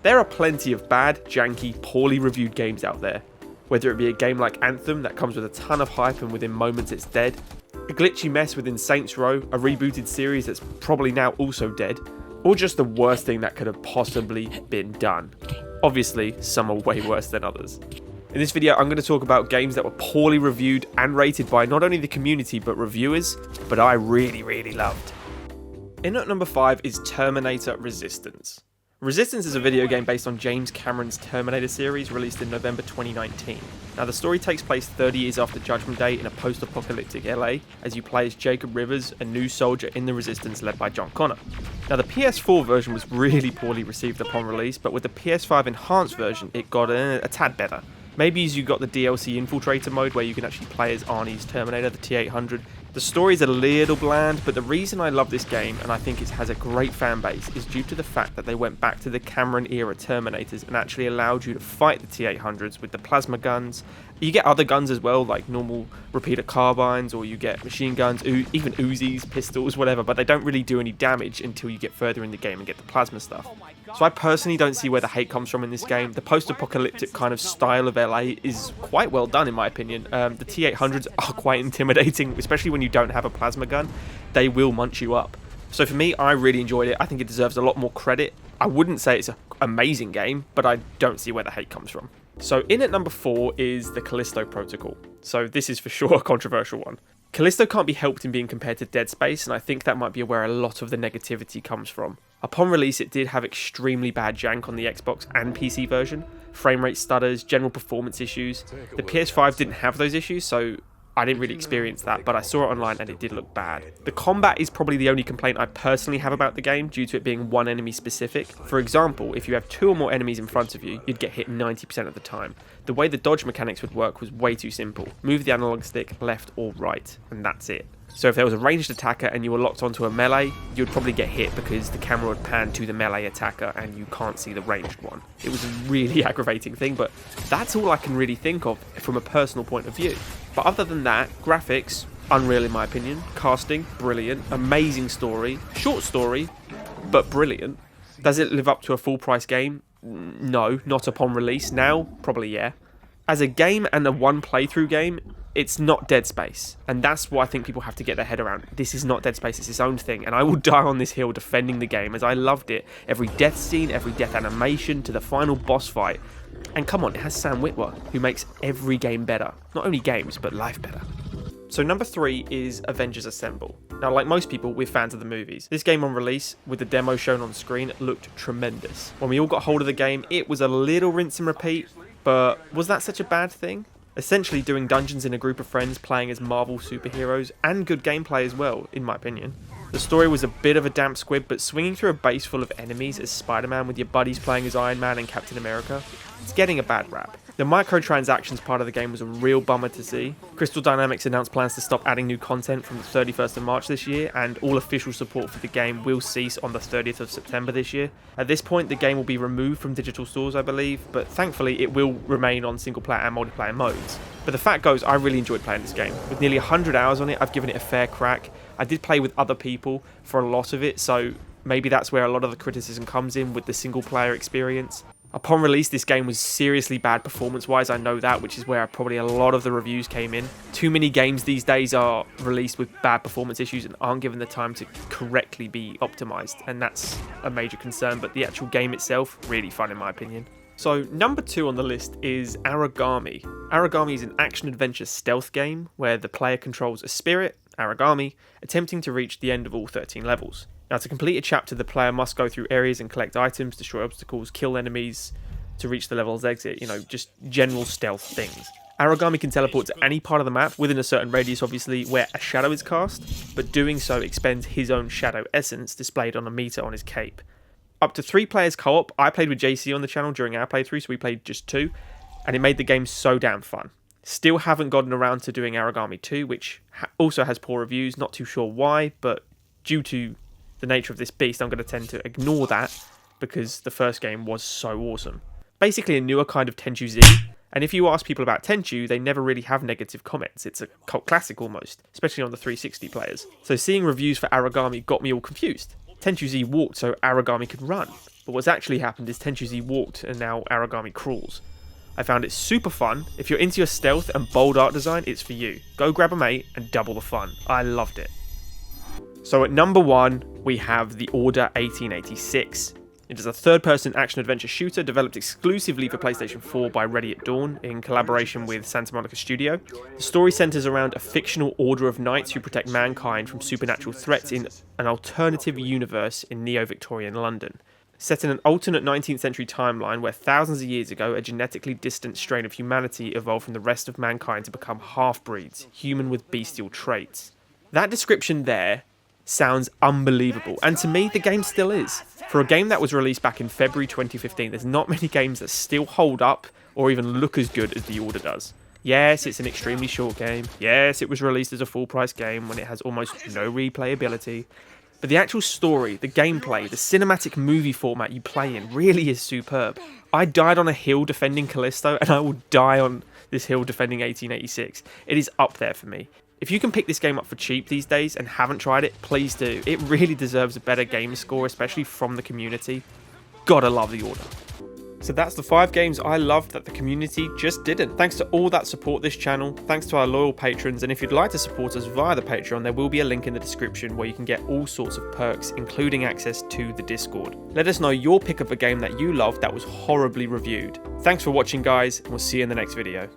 There are plenty of bad, janky, poorly reviewed games out there. Whether it be a game like Anthem that comes with a ton of hype and within moments it's dead, a glitchy mess within Saints Row, a rebooted series that's probably now also dead, or just the worst thing that could have possibly been done. Obviously, some are way worse than others. In this video, I'm going to talk about games that were poorly reviewed and rated by not only the community but reviewers, but I really loved. In at number 5 is Terminator Resistance. Resistance is a video game based on James Cameron's Terminator series released in November 2019. Now the story takes place 30 years after Judgment Day in a post-apocalyptic LA as you play as Jacob Rivers, a new soldier in the Resistance led by John Connor. Now the PS4 version was really poorly received upon release, but with the PS5 enhanced version it got a tad better. Maybe as you got the DLC Infiltrator mode where you can actually play as Arnie's Terminator, the T-800. The story's a little bland, but the reason I love this game, and I think it has a great fan base, is due to the fact that they went back to the Cameron-era Terminators and actually allowed you to fight the T-800s with the plasma guns. You get other guns as well, like normal repeater carbines, or you get machine guns, even Uzis, pistols, whatever, but they don't really do any damage until you get further in the game and get the plasma stuff. So I personally don't see where the hate comes from in this game. The post-apocalyptic kind of style of LA is quite well done in my opinion. The T-800s are quite intimidating, especially when you don't have a plasma gun. They will munch you up. So for me, I really enjoyed it. I think it deserves a lot more credit. I wouldn't say it's an amazing game, but I don't see where the hate comes from. So in at number 4 is the Callisto Protocol. So this is for sure a controversial one. Callisto can't be helped in being compared to Dead Space, and I think that might be where a lot of the negativity comes from. Upon release, it did have extremely bad jank on the Xbox and PC version, frame rate stutters, general performance issues. The PS5 didn't have those issues, so I didn't really experience that, but I saw it online and it did look bad. The combat is probably the only complaint I personally have about the game due to it being one enemy specific. For example, if you have 2 or more enemies in front of you, you'd get hit 90% of the time. The way the dodge mechanics would work was way too simple. Move the analog stick left or right, and that's it. So if there was a ranged attacker and you were locked onto a melee, you'd probably get hit because the camera would pan to the melee attacker and you can't see the ranged one. It was a really aggravating thing, but that's all I can really think of from a personal point of view. But other than that, graphics, unreal in my opinion. Casting, brilliant. Amazing story. Short story, but brilliant. Does it live up to a full price game? No, not upon release. Now, probably yeah. As a game and a one playthrough game, it's not Dead Space, and that's what I think people have to get their head around. This is not Dead Space, it's its own thing, and I will die on this hill defending the game as I loved it. Every death scene, every death animation, to the final boss fight. And come on, it has Sam Witwer, who makes every game better. Not only games, but life better. So number 3 is Avengers Assemble. Now, like most people, we're fans of the movies. This game on release, with the demo shown on screen, looked tremendous. When we all got hold of the game, it was a little rinse and repeat, but was that such a bad thing? Essentially doing dungeons in a group of friends playing as Marvel superheroes, and good gameplay as well, in my opinion. The story was a bit of a damp squib, but swinging through a base full of enemies as Spider-Man with your buddies playing as Iron Man and Captain America, it's getting a bad rap. The microtransactions part of the game was a real bummer to see. Crystal Dynamics announced plans to stop adding new content from the 31st of March this year, and all official support for the game will cease on the 30th of September this year. At this point, the game will be removed from digital stores, I believe, but thankfully it will remain on single player and multiplayer modes. But the fact goes, I really enjoyed playing this game. With nearly 100 hours on it, I've given it a fair crack. I did play with other people for a lot of it, so maybe that's where a lot of the criticism comes in with the single player experience. Upon release, this game was seriously bad performance-wise, I know that, which is where probably a lot of the reviews came in. Too many games these days are released with bad performance issues and aren't given the time to correctly be optimized, and that's a major concern, but the actual game itself, really fun in my opinion. So number 2 on the list is Origami. Origami is an action-adventure stealth game where the player controls a spirit, Origami, attempting to reach the end of all 13 levels. Now, to complete a chapter, the player must go through areas and collect items, destroy obstacles, kill enemies to reach the level's exit, just general stealth things. Origami can teleport to any part of the map, within a certain radius obviously, where a shadow is cast, but doing so expends his own shadow essence displayed on a meter on his cape. Up to 3 players co-op. I played with JC on the channel during our playthrough, so we played just 2, and it made the game so damn fun. Still haven't gotten around to doing Origami 2, which also has poor reviews, not too sure why, but due to the nature of this beast, I'm going to tend to ignore that because the first game was so awesome. Basically a newer kind of Tenchu Z, and if you ask people about Tenchu, they never really have negative comments. It's a cult classic almost, especially on the 360 players. So seeing reviews for Origami got me all confused. Tenchu Z walked so Origami could run, but what's actually happened is Tenchu Z walked and now Origami crawls. I found it super fun. If you're into your stealth and bold art design, it's for you. Go grab a mate and double the fun. I loved it. So at number 1, we have The Order 1886. It is a third-person action-adventure shooter developed exclusively for PlayStation 4 by Ready at Dawn in collaboration with Santa Monica Studio. The story centers around a fictional order of knights who protect mankind from supernatural threats in an alternative universe in neo-Victorian London. Set in an alternate 19th century timeline where thousands of years ago a genetically distant strain of humanity evolved from the rest of mankind to become half-breeds, human with bestial traits. That description there sounds unbelievable, and to me the game still is. For a game that was released back in February 2015, there's not many games that still hold up or even look as good as The Order does. Yes, it's an extremely short game. Yes, it was released as a full-price game when it has almost no replayability. But the actual story, the gameplay, the cinematic movie format you play in really is superb. I died on a hill defending Callisto, and I will die on this hill defending 1886. It is up there for me. If you can pick this game up for cheap these days and haven't tried it, please do. It really deserves a better game score, especially from the community. Gotta love The Order. So that's the 5 games I loved that the community just didn't. Thanks to all that support this channel, thanks to our loyal patrons, and if you'd like to support us via the Patreon, there will be a link in the description where you can get all sorts of perks, including access to the Discord. Let us know your pick of a game that you loved that was horribly reviewed. Thanks for watching guys, and we'll see you in the next video.